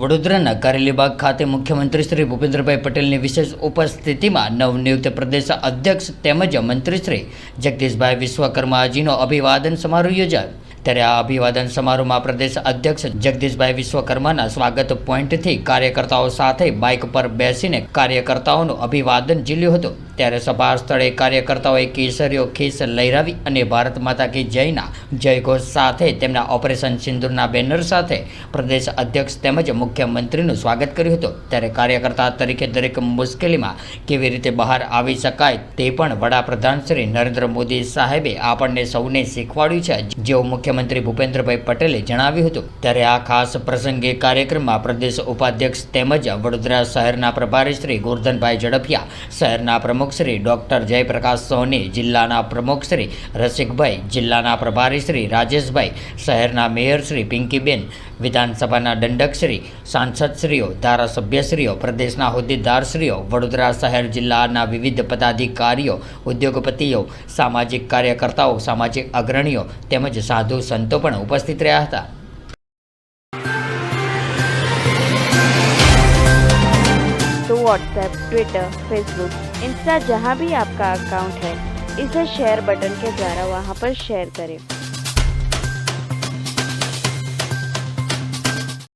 વડોદરાના કારેલીબાગ ખાતે મુખ્યમંત્રી શ્રી ભૂપેન્દ્રભાઈ પટેલની વિશેષ ઉપસ્થિતિમાં નવનિયુક્ત પ્રદેશ અધ્યક્ષ તેમજ મંત્રી શ્રી જગદીશભાઈ વિશ્વકર્માજીનો અભિવાદન સમારોહ યોજાયો। ત્યારે આ અભિવાદન સમારોહમાં પ્રદેશ અધ્યક્ષ જગદીશભાઈ વિશ્વકર્માના સ્વાગત પોઈન્ટથી કાર્યકર્તાઓ સાથે બાઇક પર બેસીને કાર્યકર્તાઓનું અભિવાદન ઝીલ્યું હતું। ત્યારે સભા સ્થળે કાર્યકર્તાઓએ કેસરીઓ ખીસ લહેરાવી અને ભારત માતા કી જયના જયઘોષ સાથે તેમના ઓપરેશન સિંદૂરના બેનર સાથે પ્રદેશ અધ્યક્ષ તેમજ મુખ્યમંત્રીનું સ્વાગત કર્યું હતું। ત્યારે કાર્યકર્તા તરીકે દરેક મુશ્કેલીમાં કેવી રીતે બહાર આવી શકાય તે પણ વડાપ્રધાન શ્રી નરેન્દ્ર મોદી સાહેબે આપણને સૌને શીખવાડ્યું છે, જેવું મુખ્યમંત્રી ભૂપેન્દ્રભાઈ પટેલે જણાવ્યું હતું। ત્યારે આ ખાસ પ્રસંગે કાર્યક્રમમાં પ્રદેશ ઉપાધ્યક્ષ તેમજ વડોદરા શહેરના પ્રભારી શ્રી ગોરધનભાઈ ઝડફિયા, શહેરના પ્રમુખ શ્રી ડોક્ટર જયપ્રકાશ સોની, જિલ્લાના પ્રમુખ શ્રી રસિકભાઈ, જિલ્લાના પ્રભારી શ્રી રાજેશભાઈ, શહેરના મેયર શ્રી પિંકીબેન, વિધાનસભાના દંડકશ્રી, સાંસદશ્રીઓ, ધારાસભ્યશ્રીઓ, પ્રદેશના હોદ્દેદારશ્રીઓ, વડોદરા શહેર જિલ્લાના વિવિધ પદાધિકારીઓ, ઉદ્યોગપતિઓ, સામાજિક કાર્યકર્તાઓ, સામાજિક અગ્રણીઓ તેમજ સાધુ સંતો પણ ઉપસ્થિત રહ્યા હતા। तो व्हाट्सएप, ट्विटर, फेसबुक, इंस्टा जहाँ भी आपका अकाउंट है, इसे शेयर बटन के द्वारा वहाँ पर शेयर करें।